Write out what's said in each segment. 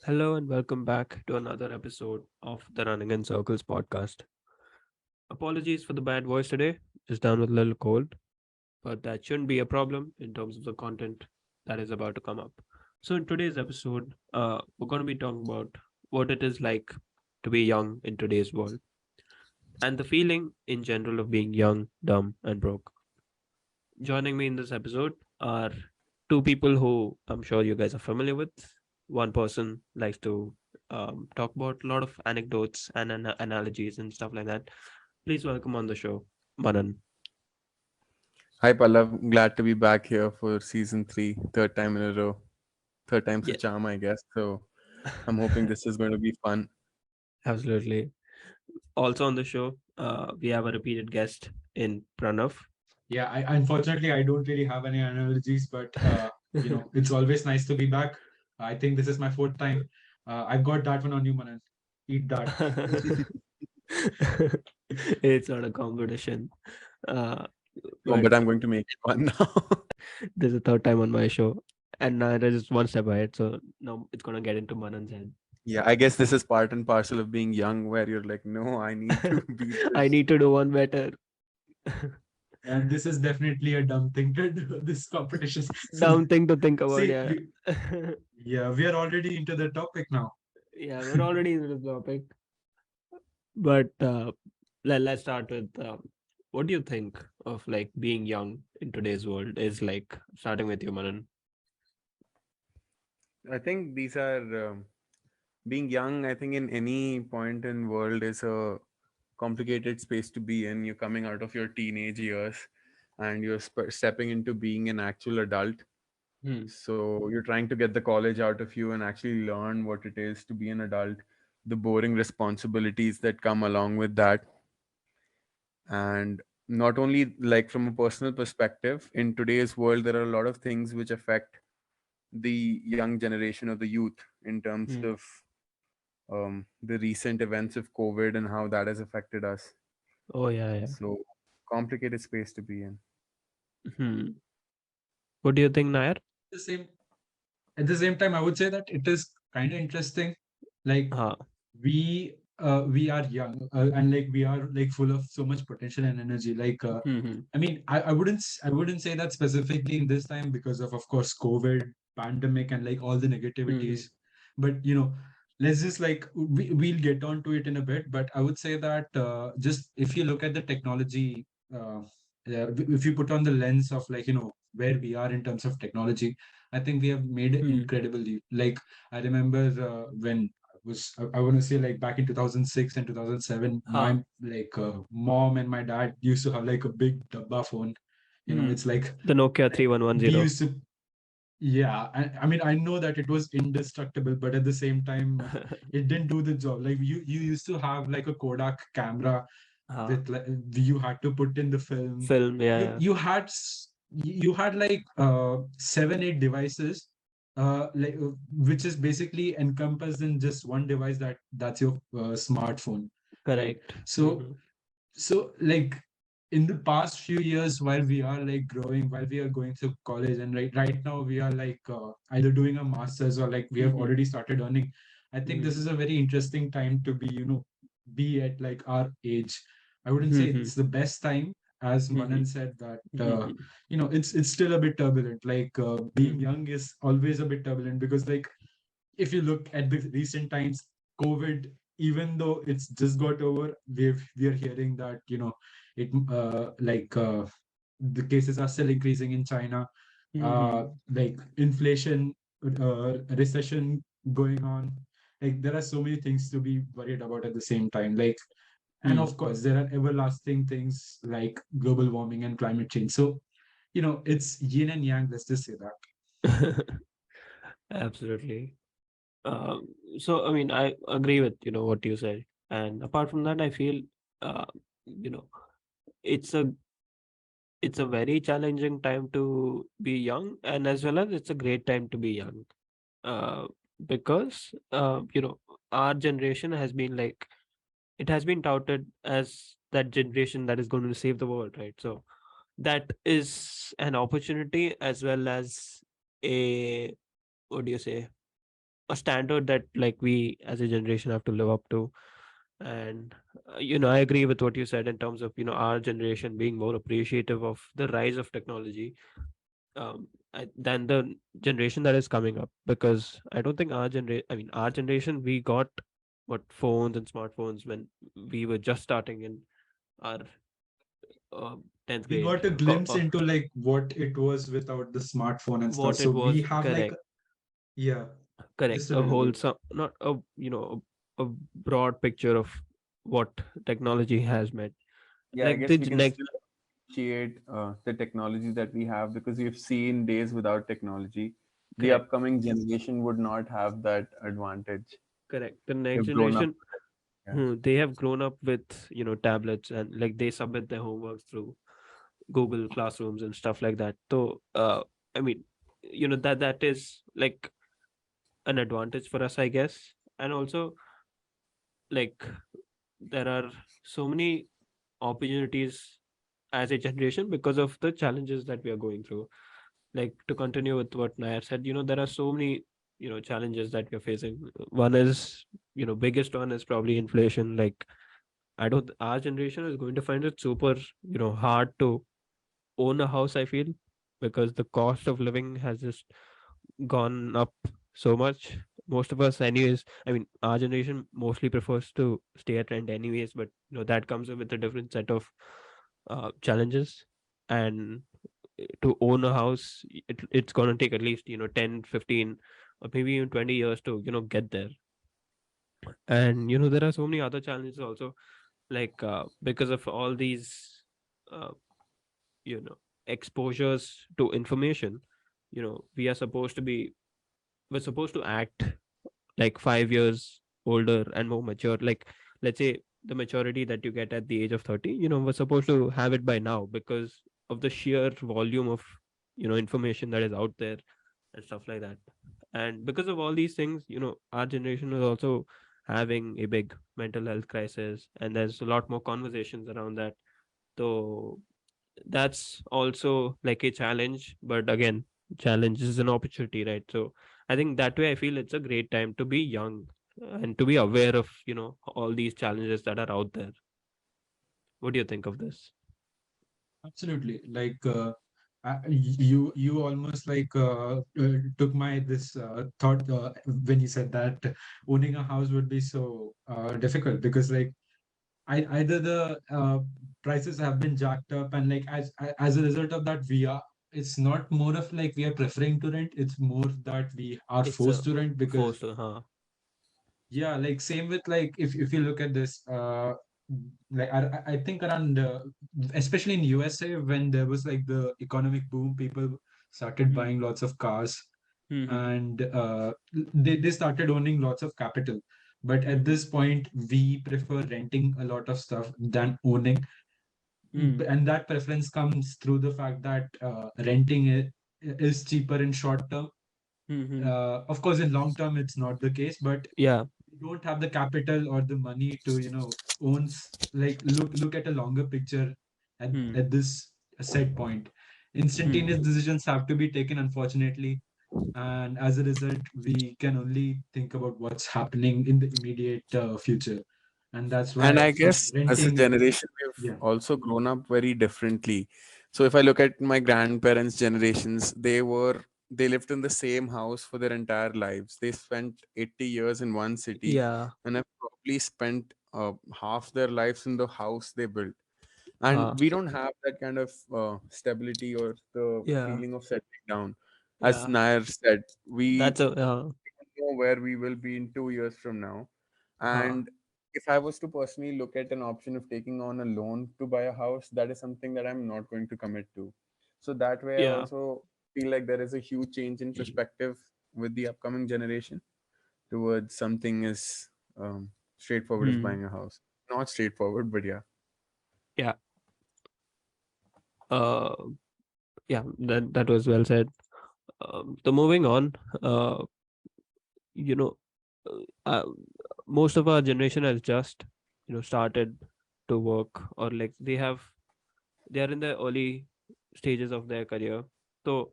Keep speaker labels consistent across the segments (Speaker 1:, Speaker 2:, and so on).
Speaker 1: Hello and welcome back to another episode of the Running in Circles podcast. Apologies for the bad voice today, just down with a little cold, but that shouldn't be a problem in terms of the content that is about to come up. So, in today's episode, we're going to be talking about what it is like to be young in today's world and the feeling in general of being young, dumb, and broke. Joining me in this episode are two people who I'm sure you guys are familiar with. One person likes to talk about a lot of anecdotes and analogies and stuff like that. Please welcome on the show, Manan.
Speaker 2: Hi Pallav, glad to be back here for season three, third time in a row. Third time's a
Speaker 1: Yeah,
Speaker 2: charm, I guess. So I'm hoping this is going to be fun.
Speaker 1: absolutely. Also on the show, we have a repeated guest in Pranav.
Speaker 3: Yeah, I unfortunately I don't really have any analogies, but it's always nice to be back. I think this is my fourth time. I've got that one on you, Manan. Eat that.
Speaker 1: It's not a competition. Uh,
Speaker 2: Oh,
Speaker 1: but
Speaker 2: but I'm going to make it fun now.
Speaker 1: this is the third time on my show, and there is one step ahead. So now it's gonna get into Manan's head.
Speaker 2: Yeah, I guess this is part and parcel of being young, where you're like, no, I need to beat
Speaker 1: I
Speaker 2: this.
Speaker 1: need to do one better.
Speaker 3: And this is definitely a dumb thing to do, this competition. So
Speaker 1: Dumb thing to think about,
Speaker 3: see,
Speaker 1: yeah.
Speaker 3: we are already into the topic now.
Speaker 1: Yeah, we're already in the topic, but let's start with what do you think of like being young in today's world is like, starting with you, Manan.
Speaker 2: I think these are being young. I think in any point in world is a complicated space to be in. You're coming out of your teenage years, and you're stepping into being an actual adult.
Speaker 1: Hmm.
Speaker 2: So you're trying to get the college out of you and actually learn what it is to be an adult, the boring responsibilities that come along with that. And not only like from a personal perspective, in today's world, there are a lot of things which affect the young generation of the youth in terms
Speaker 1: Hmm.
Speaker 2: of the recent events of COVID and how that has affected us.
Speaker 1: Oh yeah, yeah.
Speaker 2: So, complicated space to be in.
Speaker 1: Hmm. What do you think, Nair?
Speaker 3: The same At the same time, I would say that it is kind of interesting. Like
Speaker 1: uh,
Speaker 3: we are young, and like we are like full of so much potential and energy.
Speaker 1: hmm.
Speaker 3: I mean, I wouldn't say that specifically in this time because of course COVID, pandemic, and like all the
Speaker 1: Hmm.
Speaker 3: negativities. But let's just like we'll get on to it in a bit. But I would say that just if you look at the technology, if you put on the lens of like where we are in terms of technology, I think we have made it
Speaker 1: Hmm.
Speaker 3: incredibly. Like I remember when I want to say like back in 2006 and 2007,
Speaker 1: Ha.
Speaker 3: my mom and my dad used to have like a big dabba phone.
Speaker 1: Hmm.
Speaker 3: It's like
Speaker 1: The Nokia
Speaker 3: like we
Speaker 1: 3110.
Speaker 3: used to. Yeah, I mean I know that it was indestructible, but at the same time, it didn't do the job. Like you used to have like a Kodak camera
Speaker 1: Ha.
Speaker 3: with like you had to put in the film.
Speaker 1: Film, yeah,
Speaker 3: You
Speaker 1: yeah.
Speaker 3: you had you had like 7 8 devices, which is basically encompassed in just one device that's your smartphone, right?
Speaker 1: Correct.
Speaker 3: So
Speaker 1: Hmm.
Speaker 3: like in the past few years while we are like growing, while we are going through college, and right now we are like either doing a master's or like we have
Speaker 1: Hmm.
Speaker 3: already started earning. I think this
Speaker 1: Hmm.
Speaker 3: is a very interesting time to be be at like our age. I wouldn't say
Speaker 1: Hmm.
Speaker 3: it's the best time, as
Speaker 1: Hmm.
Speaker 3: Manan said that
Speaker 1: Hmm.
Speaker 3: it's still a bit turbulent. Like being
Speaker 1: Hmm.
Speaker 3: young is always a bit turbulent because like if you look at the recent times, COVID, even though it's just got over, we are hearing that it the cases are still increasing in China.
Speaker 1: Hmm.
Speaker 3: Like inflation, recession going on. Like there are so many things to be worried about at the same time. Like, and
Speaker 1: Hmm.
Speaker 3: of course there are everlasting things like global warming and climate change. So it's yin and yang. Let's just say that.
Speaker 1: Absolutely. Um, so I mean, I agree with what you said, and apart from that, I feel uh, you know it's a very challenging time to be young, and as well as it's a great time to be young, uh, because our generation has been like, it has been touted as that generation that is going to save the world, right? So that is an opportunity as well as a, what do you say, a standard that like we as a generation have to live up to. And I agree with what you said in terms of our generation being more appreciative of the rise of technology, than the generation that is coming up, because I don't think our generation, we got what phones and smartphones when we were just starting in our uh, 10th
Speaker 3: We
Speaker 1: grade
Speaker 3: got a glimpse into like what it was without the smartphone and stuff.
Speaker 1: what
Speaker 3: So
Speaker 1: it
Speaker 3: we
Speaker 1: was.
Speaker 3: have like,
Speaker 1: Correct.
Speaker 3: yeah,
Speaker 1: Correct.
Speaker 3: just a
Speaker 1: A
Speaker 3: little
Speaker 1: whole
Speaker 3: bit.
Speaker 1: some not a a broad picture of what technology has meant.
Speaker 2: Yeah, I
Speaker 1: Like the
Speaker 2: guess we can
Speaker 1: next.
Speaker 2: still appreciate the technology that we have, because we've seen days without technology. The
Speaker 1: Correct.
Speaker 2: upcoming generation would not have that advantage.
Speaker 1: Correct. The next
Speaker 2: They've grown up
Speaker 1: generation,
Speaker 2: with it. Yeah.
Speaker 1: they have grown up with tablets, and like they submit their homeworks through Google Classrooms and stuff like that. So I mean, that is like an advantage for us, I guess. And also, like, there are so many opportunities as a generation because of the challenges that we are going through. Like, to continue with what Nair said, there are so many challenges that we're facing. One is, biggest one is probably inflation. Like, I don't our generation is going to find it super hard to own a house, I feel, because the cost of living has just gone up so much. Most of us, anyways, I mean, our generation mostly prefers to stay at rent, anyways, but that comes with a different set of challenges. And to own a house, it's going to take at least 10, 15, or maybe even 20 years to get there. And there are so many other challenges also, like because of all these uh, you know exposures to information. We are supposed to be we're supposed to act like 5 years older and more mature. Like, let's say the maturity that you get at the age of 30, we're supposed to have it by now, because of the sheer volume of information that is out there and stuff like that. And because of all these things, our generation is also having a big mental health crisis, and there's a lot more conversations around that. So that's also like a challenge, but again, challenge is an opportunity, right? So I think that way I feel it's a great time to be young, and to be aware of all these challenges that are out there. What do you think of this?
Speaker 3: Absolutely. Like you almost like took my this thought when you said that owning a house would be so difficult, because like either the prices have been jacked up, and like as a result of that, we are it's not more of like we are preferring to rent, it's more that we are
Speaker 1: It's a
Speaker 3: forced to rent. Because
Speaker 1: force, huh?
Speaker 3: yeah, like same with like if you look at this like I think around especially in USA, when there was like the economic boom, people started
Speaker 1: Hmm.
Speaker 3: buying lots of cars,
Speaker 1: Hmm.
Speaker 3: and they started owning lots of capital. But at
Speaker 1: Hmm.
Speaker 3: this point, we prefer renting a lot of stuff than owning.
Speaker 1: Hmm.
Speaker 3: And that preference comes through the fact that renting is cheaper in short term.
Speaker 1: Hmm. Hmm.
Speaker 3: Of course, in long term, it's not the case, but
Speaker 1: Yeah.
Speaker 3: we don't have the capital or the money to own like look at a longer picture
Speaker 1: Hmm.
Speaker 3: at this set point. Instantaneous
Speaker 1: Hmm.
Speaker 3: decisions have to be taken, unfortunately, and as a result, we can only think about what's happening in the immediate future, and that's
Speaker 2: And
Speaker 3: why
Speaker 2: I guess as a
Speaker 3: renting.
Speaker 2: generation, we've
Speaker 3: Yeah.
Speaker 2: also grown up very differently. So if I look at my grandparents' generations, they lived in the same house for their entire lives. They spent 80 years in one city,
Speaker 1: Yeah.
Speaker 2: and have probably spent half their lives in the house they built. And
Speaker 1: uh
Speaker 2: we don't have that kind of stability or the
Speaker 1: yeah.
Speaker 2: feeling of settling down. As
Speaker 1: Yeah.
Speaker 2: Nair said, we
Speaker 1: That's a
Speaker 2: don't know where we will be in 2 years from now.
Speaker 1: uh
Speaker 2: And if I was to personally look at an option of taking on a loan to buy a house, that is something that I'm not going to commit to. So that way, I
Speaker 1: yeah.
Speaker 2: also feel like there is a huge change in perspective with the upcoming generation towards something as straightforward as
Speaker 1: Hmm.
Speaker 2: buying a house. Not straightforward, but yeah.
Speaker 1: Yeah. uh that was well said. So moving on, uh you know most of our generation has just started to work, or like they are in the early stages of their career. So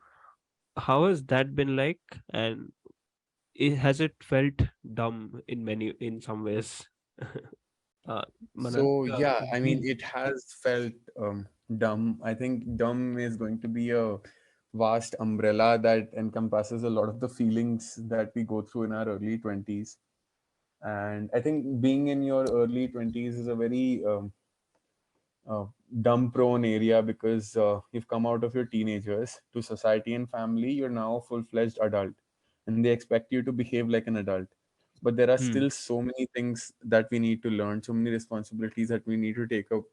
Speaker 1: how has that been like? And has it felt dumb in some ways? uh, Manan?
Speaker 2: So yeah, I mean,
Speaker 3: Me.
Speaker 2: it has felt dumb. I think dumb is going to be a vast umbrella that encompasses a lot of the feelings that we go through in our early 20s. And I think being in your early 20s is a very uh, dumb prone area because you've come out of your teenagers to society and family. You're now a full-fledged adult, and they expect you to behave like an adult. But there are
Speaker 1: Hmm.
Speaker 2: still so many things that we need to learn, so many responsibilities that we need to take up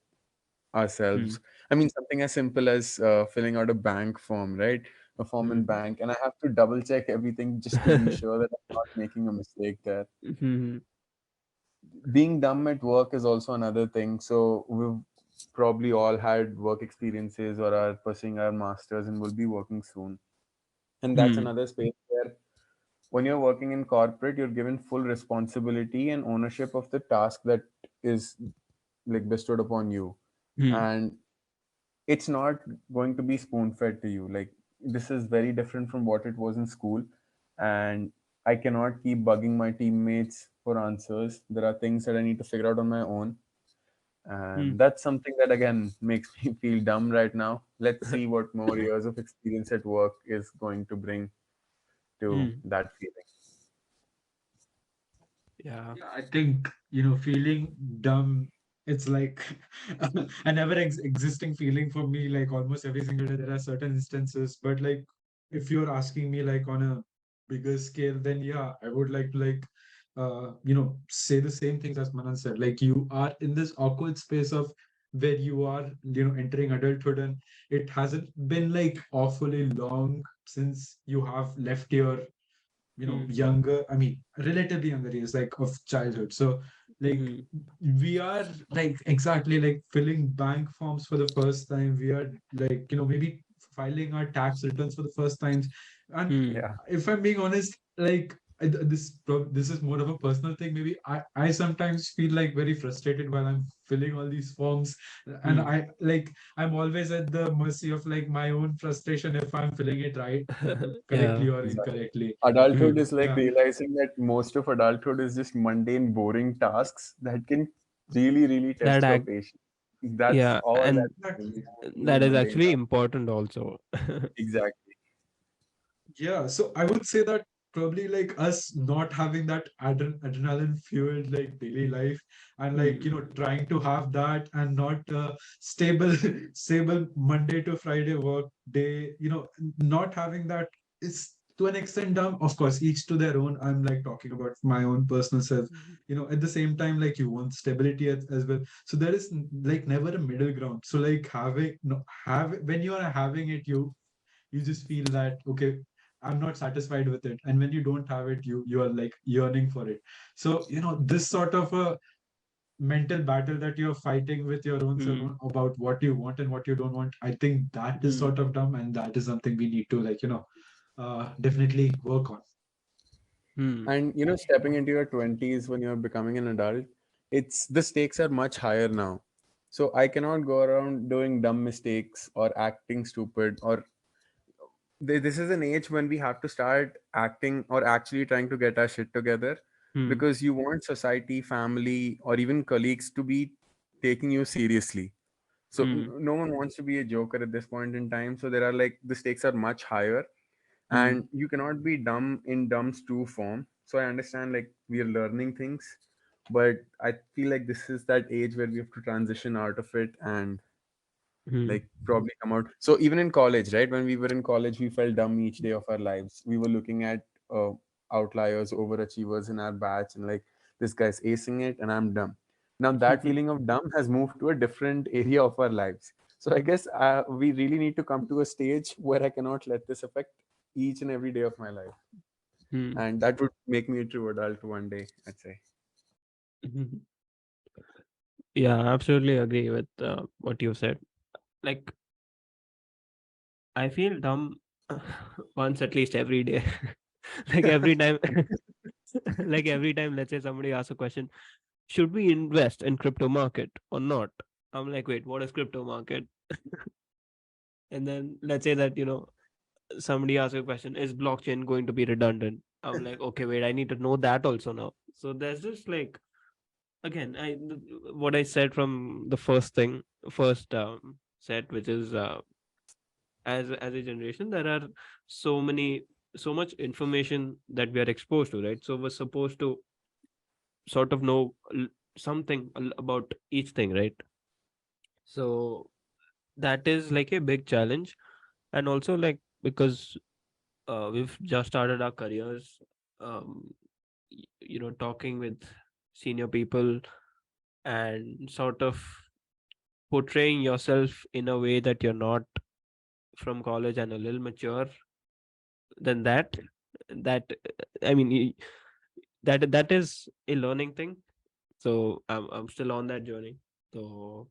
Speaker 1: Hmm.
Speaker 2: ourselves. I mean, something as simple as filling out a bank form, right? A form in
Speaker 1: Hmm.
Speaker 2: bank, and I have to double check everything just to be sure that I'm not making a mistake there.
Speaker 1: Hmm.
Speaker 2: Being dumb at work is also another thing. So we've probably all had work experiences or are pursuing our masters and will be working soon. And that's
Speaker 1: Hmm.
Speaker 2: another space where when you're working in corporate, you're given full responsibility and ownership of the task that is like bestowed upon you.
Speaker 1: Hmm.
Speaker 2: And it's not going to be spoon fed to you. Like this is very different from what it was in school. And I cannot keep bugging my teammates for answers. There are things that I need to figure out on my own.
Speaker 1: Hmm.
Speaker 2: And that's something that again makes me feel dumb right now. Let's see what more years of experience at work is going to bring to
Speaker 1: Hmm.
Speaker 2: that feeling.
Speaker 1: Yeah.
Speaker 3: Yeah, I think, feeling dumb, it's like a never existing feeling for me, like almost every single day. There are certain instances, but like if you're asking me like on a bigger scale, then yeah, I would like to say the same things as Manan said. Like you are in this awkward space of where you are, entering adulthood, and it hasn't been like awfully long since you have left your
Speaker 1: Hmm.
Speaker 3: younger, I mean relatively younger years, like of childhood. So like
Speaker 1: Hmm.
Speaker 3: we are like exactly like filling bank forms for the first time. We are like maybe filing our tax returns for the first times. And
Speaker 1: Hmm.
Speaker 2: Yeah.
Speaker 3: if I'm being honest, like this is more of a personal thing. Maybe I sometimes feel like very frustrated while I'm filling all these forms, and
Speaker 1: Hmm.
Speaker 3: I'm always at the mercy of like my own frustration if I'm filling it right,
Speaker 1: Yeah.
Speaker 3: correctly or
Speaker 2: Exactly.
Speaker 3: incorrectly.
Speaker 2: Adulthood
Speaker 1: Hmm.
Speaker 2: is like
Speaker 3: Yeah.
Speaker 2: realizing that most of adulthood is just mundane, boring tasks that can really, really
Speaker 1: That
Speaker 2: test your
Speaker 1: act.
Speaker 2: patience. That's
Speaker 1: Yeah,
Speaker 2: all that
Speaker 1: and
Speaker 3: Exactly.
Speaker 2: is a
Speaker 1: that is
Speaker 2: mundane
Speaker 1: actually
Speaker 2: task.
Speaker 1: important also.
Speaker 2: Exactly.
Speaker 3: Yeah, so I would say that probably like us not having that adrenaline fueled like daily life, and like
Speaker 1: Hmm.
Speaker 3: trying to have that and not stable stable Monday to Friday work day, not having that is to an extent dumb. Of course, each to their own. I'm like talking about my own personal self. At the same time, like you want stability as well. So there is like never a middle ground. So like having no have when you are having it, you just feel that okay, I'm not satisfied with it, and when you don't have it, you are like yearning for it. So this sort of a mental battle that you're fighting with your own self
Speaker 1: Hmm.
Speaker 3: about what you want and what you don't want, I think that is
Speaker 1: Hmm.
Speaker 3: sort of dumb, and that is something we need to like definitely work on.
Speaker 1: Hmm.
Speaker 2: And stepping into your 20s when you're becoming an adult, it's the stakes are much higher now. So I cannot go around doing dumb mistakes or acting stupid or this is an age when we have to start acting or actually trying to get our shit together
Speaker 1: Hmm.
Speaker 2: because you want society, family, or even colleagues to be taking you seriously. So
Speaker 1: Hmm.
Speaker 2: no one wants to be a joker at this point in time. So there are like the stakes are much higher
Speaker 1: Hmm.
Speaker 2: and you cannot be dumb in dumb stew form. So I understand like we are learning things, but I feel like this is that age where we have to transition out of it and
Speaker 1: Hmm.
Speaker 2: like probably come out. So even in college, right? When we were in college, we felt dumb each day of our lives. We were looking at outliers, overachievers in our batch, and like this guy's acing it, and I'm dumb. Now that feeling of dumb has moved to a different area of our lives. So I guess we really need to come to a stage where I cannot let this affect each and every day of my life,
Speaker 1: Hmm.
Speaker 2: and that would make me a true adult one day. I'd say.
Speaker 1: Hmm. Yeah, I absolutely agree with what you said. Like, I feel dumb once at least every day. Like every time, like every time, let's say somebody asks a question, should we invest in crypto market or not? I'm like, wait, what is crypto market? And then let's say that, somebody asks a question, is blockchain going to be redundant? I'm like, okay, wait, I need to know that also now. So there's just like, again, what I said from the first set, which is as a generation, there are so many, so much information that we are exposed to, right? So we're supposed to sort of know something about each thing, right? So that is like a big challenge. And also like, because we've just started our careers, talking with senior people and sort of portraying yourself in a way that you're not from college and a little mature than that I mean, that is a learning thing. So I'm still on that journey. So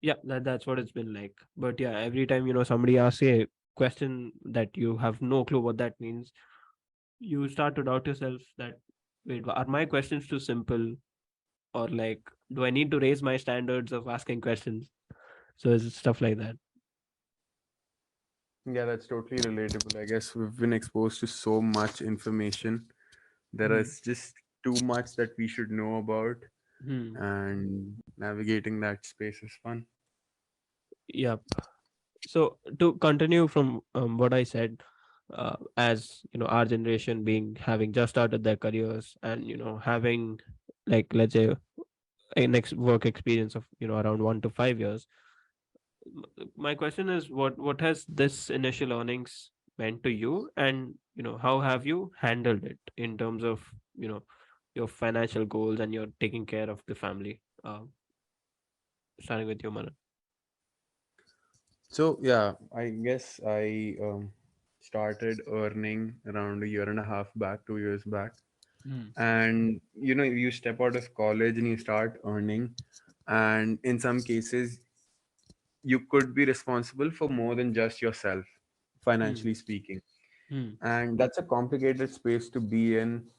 Speaker 1: yeah, that's what it's been like. But yeah, every time somebody asks a question that you have no clue what that means, you start to doubt yourself that, wait, are my questions too simple, or like, do I need to raise my standards of asking questions? So it's stuff like that.
Speaker 2: Yeah, that's totally relatable. I guess we've been exposed to so much information. There
Speaker 1: Hmm.
Speaker 2: is just too much that we should know about,
Speaker 1: Hmm.
Speaker 2: and navigating that space is fun.
Speaker 1: Yep. So to continue from what I said, as our generation being having just started their careers and having, like, let's say a next work experience of around 1 to 5 years. My question is, what has this initial earnings meant to you, and how have you handled it in terms of your financial goals, and you're taking care of the family, starting with your mother.
Speaker 2: So yeah, I guess I started earning around a year and a half back, 2 years back.
Speaker 1: Hmm.
Speaker 2: And you step out of college and you start earning, and in some cases you could be responsible for more than just yourself,
Speaker 1: Hmm.
Speaker 2: financially speaking.
Speaker 1: Hmm.
Speaker 2: And that's a complicated space to be in.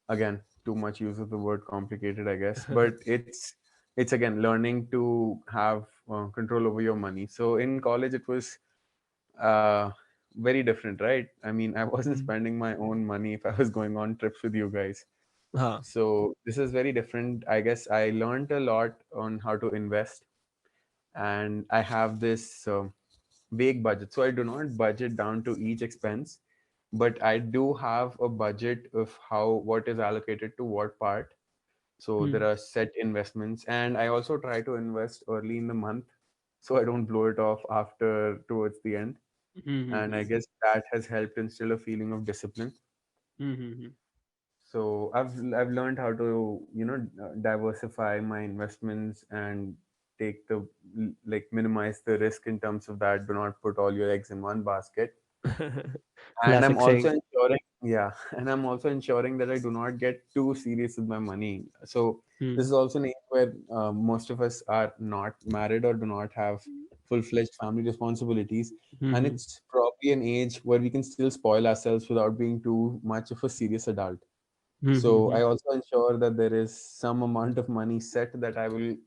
Speaker 2: Again, too much use of the word complicated, I guess, but it's again learning to have control over your money. So in college it was uh very different, right? I mean, I wasn't
Speaker 1: Hmm.
Speaker 2: spending my own money if I was going on trips with you guys.
Speaker 1: Huh.
Speaker 2: So this is very different. I guess I learned a lot on how to invest, and I have this vague budget. So I do not budget down to each expense, but I do have a budget of how what is allocated to what part. So there
Speaker 1: Hmm.
Speaker 2: are set investments, and I also try to invest early in the month so I don't blow it off after towards the end.
Speaker 1: Hmm.
Speaker 2: And I
Speaker 1: Hmm.
Speaker 2: guess that has helped instill a feeling of discipline.
Speaker 1: Hmm. Hmm.
Speaker 2: So I've learned how to diversify my investments and take the like minimize the risk in terms of that. Do not put all your eggs in one basket. And I'm
Speaker 1: Classic
Speaker 2: also
Speaker 1: saying.
Speaker 2: ensuring, yeah, and I'm also ensuring that I do not get too serious with my money. So this
Speaker 1: Hmm.
Speaker 2: is also an age where most of us are not married or do not have full-fledged family responsibilities,
Speaker 1: Hmm.
Speaker 2: and
Speaker 1: Hmm.
Speaker 2: it's probably an age where we can still spoil ourselves without being too much of a serious adult. So
Speaker 1: Hmm.
Speaker 2: I also ensure that there is some amount of money set that I will,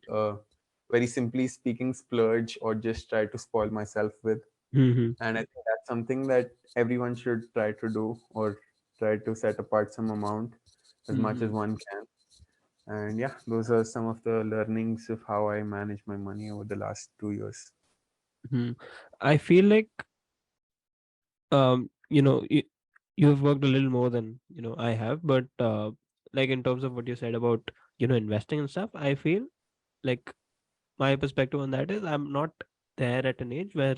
Speaker 2: very simply speaking, splurge or just try to spoil myself with.
Speaker 1: Hmm. Hmm.
Speaker 2: And I think that's something that everyone should try to do, or try to set apart some amount as much as
Speaker 1: Hmm.
Speaker 2: one can. And yeah, those are some of the learnings of how I manage my money over the last 2 years.
Speaker 1: Hmm. I feel like you have worked a little more than I have, but like, in terms of what you said about investing and stuff, I feel like my perspective on that is, I'm not there at an age where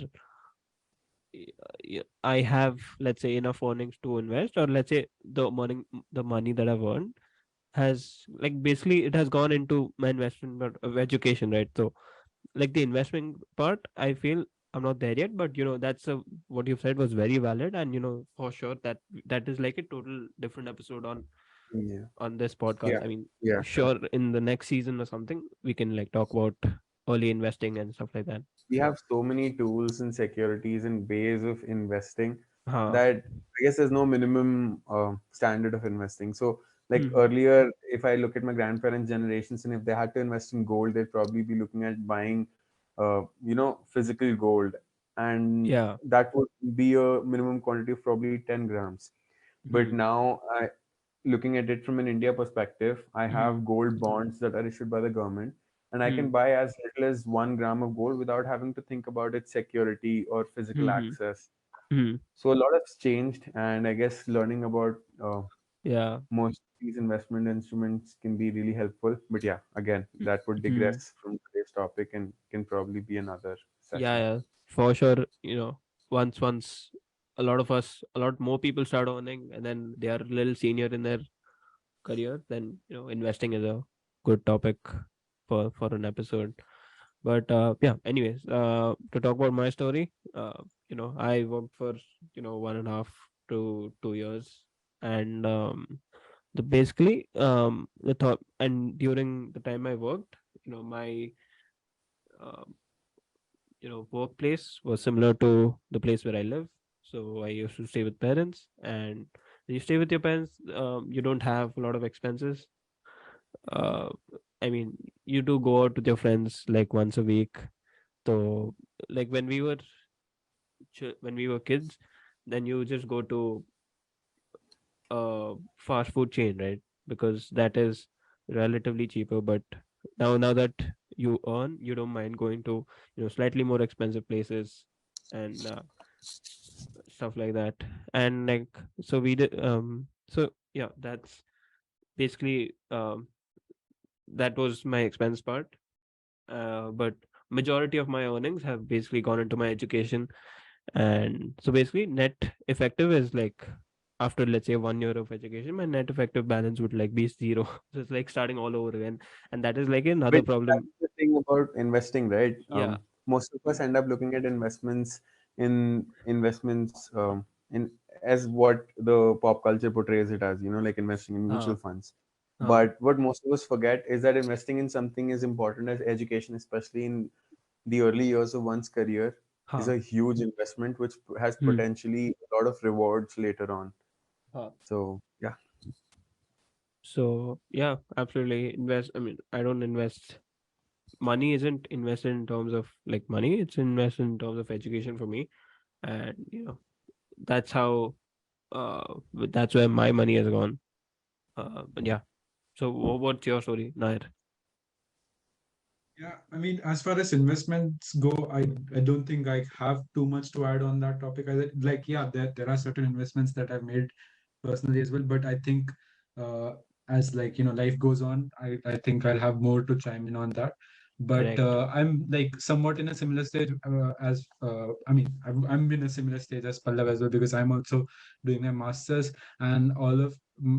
Speaker 1: I have, let's say, enough earnings to invest, or let's say the money that I've earned has, like, basically it has gone into my investment of education, right? So like, the investment part, I feel I'm not there yet, but that's what you've said was very valid, and for sure that is like a total different episode
Speaker 2: Yeah,
Speaker 1: on this podcast.
Speaker 2: yeah,
Speaker 1: I mean,
Speaker 2: yeah.
Speaker 1: sure, in the next season or something, we can like talk about early investing and stuff like that.
Speaker 2: We have so many tools and securities and ways of investing
Speaker 1: Huh.
Speaker 2: that I guess there's no minimum standard of investing. So, like
Speaker 1: Hmm.
Speaker 2: earlier, if I look at my grandparents' generations, and if they had to invest in gold, they'd probably be looking at buying, physical gold, and
Speaker 1: Yeah.
Speaker 2: that would be a minimum quantity of probably 10 grams. But
Speaker 1: Hmm.
Speaker 2: now, looking at it from an India perspective, I
Speaker 1: Hmm.
Speaker 2: have gold bonds that are issued by the government, and I can
Speaker 1: Hmm.
Speaker 2: buy as little as 1 gram of gold without having to think about its security or physical
Speaker 1: Hmm.
Speaker 2: access.
Speaker 1: Hmm.
Speaker 2: So a lot has changed, and I guess learning about
Speaker 1: Yeah.
Speaker 2: most of these investment instruments can be really helpful. But yeah, again, that would
Speaker 1: Hmm.
Speaker 2: digress from today's topic and can probably be another
Speaker 1: Yeah,
Speaker 2: session.
Speaker 1: yeah, for sure. Once a lot of us, a lot more people start earning, and then they are a little senior in their career, then investing is a good topic for an episode. But yeah, anyways, to talk about my story, I worked for 1.5 to 2 years, and the basically the thought, and during the time I worked, my um workplace was similar to the place where I live. So I used to stay with parents, and when you stay with your parents, you don't have a lot of expenses. Uh, I mean, you do go out with your friends like once a week. So, like when we were kids, then you just go to a fast food chain, right? Because that is relatively cheaper. But now that you earn, you don't mind going to slightly more expensive places, and stuff like that. And like, so we did so yeah, that's basically that was my expense part. But majority of my earnings have basically gone into my education. And so basically net effective is like, after let's say 1 year of education, my net effective balance would like be zero. So it's like starting all over again, and that is like another
Speaker 2: Which
Speaker 1: problem.
Speaker 2: that's the thing about investing, right?
Speaker 1: Yeah.
Speaker 2: Most of us end up looking at investments in as what the pop culture portrays it as, like investing in mutual
Speaker 1: Huh.
Speaker 2: funds.
Speaker 1: Huh.
Speaker 2: But what most of us forget is that investing in something as important as education, especially in the early years of one's career, is
Speaker 1: Huh.
Speaker 2: a huge investment which has
Speaker 1: Hmm.
Speaker 2: potentially a lot of rewards later on.
Speaker 1: Huh.
Speaker 2: So yeah,
Speaker 1: So yeah, absolutely invest. I mean, I don't invest. Money isn't invested in terms of like money, it's invested in terms of education for me. And that's how that's where my money has gone. But yeah, so what's your story, Nair?
Speaker 3: Yeah, I mean, as far as investments go, I don't think I have too much to add on that topic. Like, yeah, there are certain investments that I've made personally as well, but I think uh, as like life goes on, I think I'll have more to chime in on that. But
Speaker 1: Correct.
Speaker 3: I'm like somewhat in a similar stage as I mean, I'm in a similar stage as Pallav as well, because I'm also doing my masters, and all of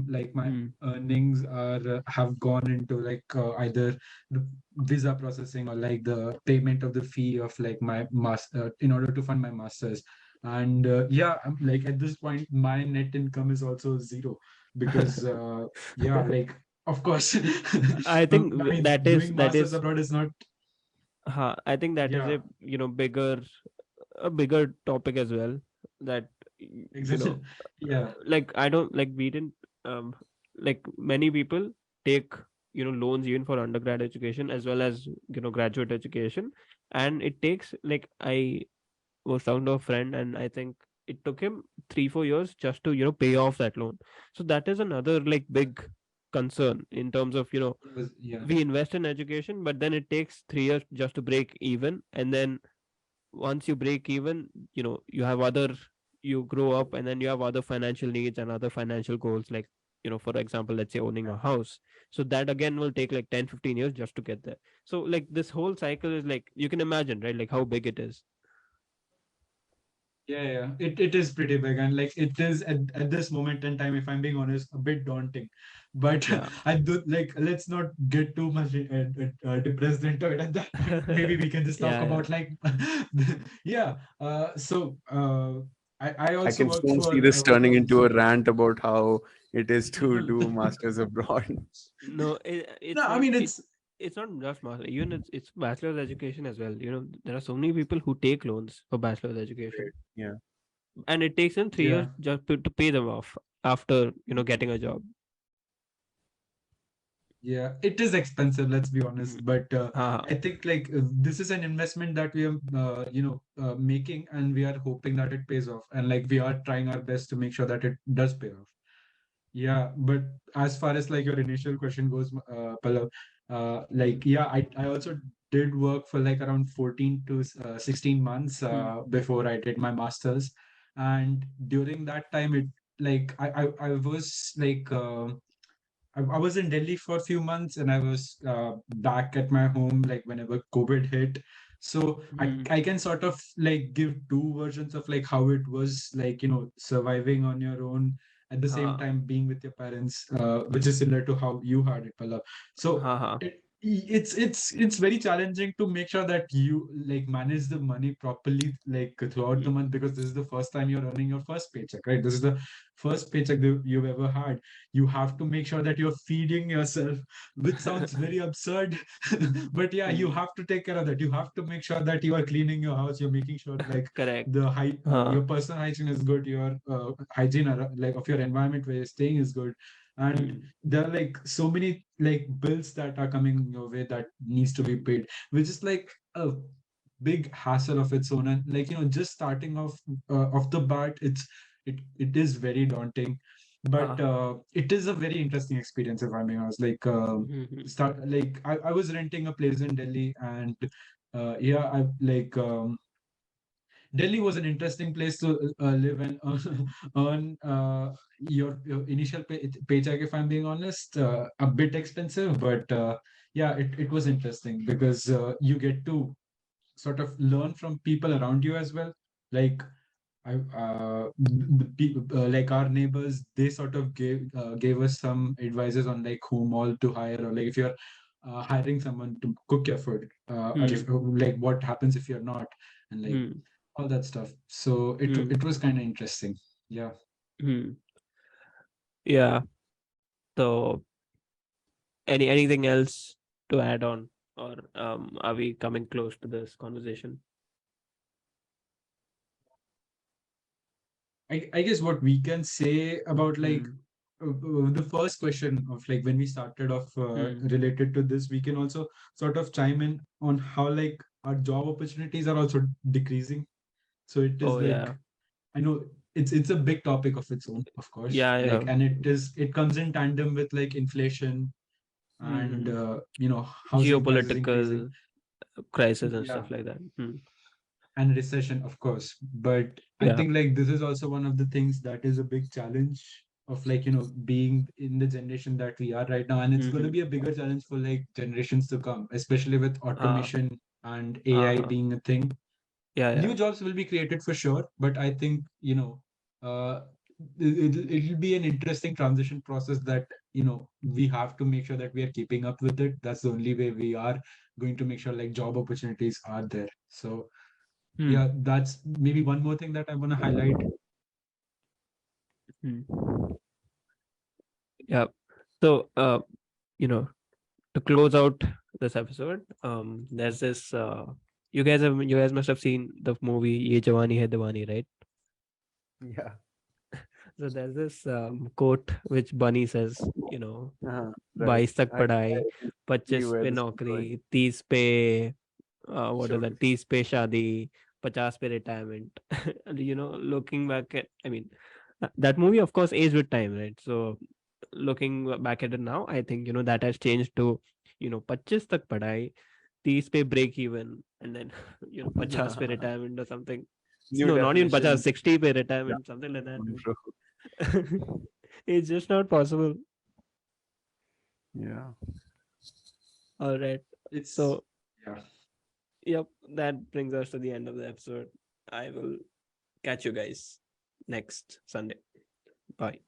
Speaker 3: like my
Speaker 1: Hmm.
Speaker 3: earnings are have gone into like either the visa processing or like the payment of the fee of like my master in order to fund my masters. And yeah, I'm like at this point my net income is also zero, because yeah, like of course
Speaker 1: I think
Speaker 3: I mean,
Speaker 1: that is
Speaker 3: doing
Speaker 1: that
Speaker 3: masters
Speaker 1: is
Speaker 3: abroad is not.
Speaker 1: I think that is
Speaker 3: Yeah,
Speaker 1: a bigger topic as well. That
Speaker 3: exactly. Yeah,
Speaker 1: like I don't like we didn't um like many people take loans even for undergrad education as well as graduate education. And it takes like, I was talking to a friend, and I think it took him 3-4 years just to pay off that loan. So that is another like big concern in terms of
Speaker 3: it was. Yeah,
Speaker 1: we invest in education, but then it takes 3 years just to break even. And then once you break even, you have other, you grow up, and then you have other financial needs and other financial goals, like for example, let's say owning a house. So that again will take like 10-15 years just to get there. So like this whole cycle is like, you can imagine, right, like how big it is.
Speaker 3: yeah. It is pretty big, and like it is at this moment in time, if I'm being honest, a bit daunting. But
Speaker 1: Yeah.
Speaker 3: I do like, let's not get too much depressed into it at that point. Maybe we can just talk
Speaker 1: Yeah, yeah.
Speaker 3: about like yeah. So I
Speaker 2: I
Speaker 3: also
Speaker 2: can
Speaker 3: work
Speaker 2: soon
Speaker 3: for
Speaker 2: see this turning into a rant about how it is to do masters abroad.
Speaker 1: No,
Speaker 3: no,
Speaker 1: it's
Speaker 3: I
Speaker 1: not
Speaker 3: mean
Speaker 1: it.
Speaker 3: it's
Speaker 1: It's not just master. Even it's bachelor's education as well. There are so many people who take loans for bachelor's education,
Speaker 2: Right. Yeah.
Speaker 1: and it takes them 3 years
Speaker 3: yeah.
Speaker 1: just to pay them off after getting a job.
Speaker 3: Yeah, it is expensive, let's be
Speaker 1: Mhm.
Speaker 3: honest, but
Speaker 1: Ha
Speaker 3: I think like this is an investment that we are, making, and we are hoping that it pays off, and like we are trying our best to make sure that it does pay off. Yeah, but as far as like your initial question goes, Pallav,
Speaker 1: Mm,
Speaker 3: like yeah, I also did work for like around 14 to 16 months
Speaker 1: mm,
Speaker 3: before I did my masters, and during that time, it like I was like. I was in Delhi for a few months, and I was back at my home like whenever COVID hit. So
Speaker 1: mm,
Speaker 3: I can sort of like give two versions of like how it was like, surviving on your own at the same
Speaker 1: ha
Speaker 3: time being with your parents, which is similar to how you had it, Pallab. So
Speaker 1: ha.
Speaker 3: it's very challenging to make sure that you like manage the money properly like throughout the
Speaker 1: Mm,
Speaker 3: month, because this is the first time you're earning your first paycheck, right? This is the first paycheck that you've ever had. You have to make sure that you're feeding yourself, which sounds very absurd. But yeah, you
Speaker 1: mm.
Speaker 3: have to take care of that. You have to make sure that you are cleaning your house, you're making sure like
Speaker 1: Correct.
Speaker 3: the height,
Speaker 1: Ha.
Speaker 3: your personal hygiene is good, your hygiene like of your environment where you're staying is good. And
Speaker 1: Mm,
Speaker 3: there are like so many like bills that are coming your way that needs to be
Speaker 1: mm,
Speaker 3: paid, which is like a big hassle of its own. And like, just starting off the bat, it is very daunting, but
Speaker 1: ha.
Speaker 3: it is a very interesting experience, if I'm being honest. Like
Speaker 1: Mhm,
Speaker 3: I was renting a place in Delhi, and yeah, I like Delhi was an interesting place to live and earn your initial paycheck, if I'm being honest, a bit expensive, but yeah, it was interesting because you get to sort of learn from people around you as well. Like the people like our neighbors, they sort of gave us some advices on like whom all to hire, or like if you're hiring someone to cook your food, or if
Speaker 1: mm,
Speaker 3: like what happens if you're not, and like
Speaker 1: mm,
Speaker 3: all that stuff. So
Speaker 1: mm,
Speaker 3: it was kind of interesting. Yeah.
Speaker 1: mm. Yeah. So, anything else to add on, or are we coming close to this conversation?
Speaker 3: I guess what we can say about like
Speaker 1: Mm,
Speaker 3: the first question of like when we started off
Speaker 1: mm.
Speaker 3: related to this, we can also sort of chime in on how like our job opportunities are also decreasing. So it is
Speaker 1: Oh
Speaker 3: like,
Speaker 1: yeah.
Speaker 3: I know it's a big topic of its own, of course.
Speaker 1: Yeah,
Speaker 3: Like,
Speaker 1: yeah.
Speaker 3: and it comes in tandem with like inflation and
Speaker 1: Mm-hmm.
Speaker 3: housing prices increasing.
Speaker 1: Geopolitical crisis and
Speaker 3: Yeah,
Speaker 1: stuff like that. Mm.
Speaker 3: and recession, of course. But I
Speaker 1: Yeah.
Speaker 3: think like this is also one of the things that is a big challenge of like, being in the generation that we are right now. And it's going to
Speaker 1: Mm-hmm.
Speaker 3: be a bigger challenge for like generations to come, especially with
Speaker 1: Uh,
Speaker 3: automation and AI
Speaker 1: uh,
Speaker 3: being a thing.
Speaker 1: yeah, yeah.
Speaker 3: New jobs will be created for sure, but I think, uh, it'll be an interesting transition process that, we have to make sure that we are keeping up with it. That's the only way we are going to make sure like job opportunities are there. So
Speaker 1: Hmm.
Speaker 3: yeah, that's maybe one more thing that I want to highlight.
Speaker 1: Hmm. Yeah. So, you know, to close out this episode, there's this. You guys must have seen the movie Ye Jawani Hai Diwani, right?
Speaker 2: Yeah.
Speaker 1: So there's this quote which Bunny says,
Speaker 2: Right.
Speaker 1: 22 तक
Speaker 2: I
Speaker 1: पढ़ाई,
Speaker 2: can see
Speaker 1: 25
Speaker 2: where
Speaker 1: पे
Speaker 2: this is going.
Speaker 1: नौकरी, 30 पे what is
Speaker 2: Sure.
Speaker 1: that, 30 पे शादी, 50 पे retirement. And looking back at, I mean, that movie of course aged with time, right? So looking back at it now, I think that has changed to 25 तक पढ़ाई, 30 पे break even, and then 50 पे retirement or something.
Speaker 2: New
Speaker 1: No, not even 50,
Speaker 2: definition.
Speaker 1: 60 पे
Speaker 2: Yeah.
Speaker 1: retirement, something like that, dude.
Speaker 2: Bro.
Speaker 1: It's just not possible.
Speaker 2: Yeah.
Speaker 1: All right.
Speaker 3: It's
Speaker 1: So,
Speaker 3: yeah.
Speaker 1: yep, that brings us to the end of the episode. I will catch you guys next Sunday. Bye.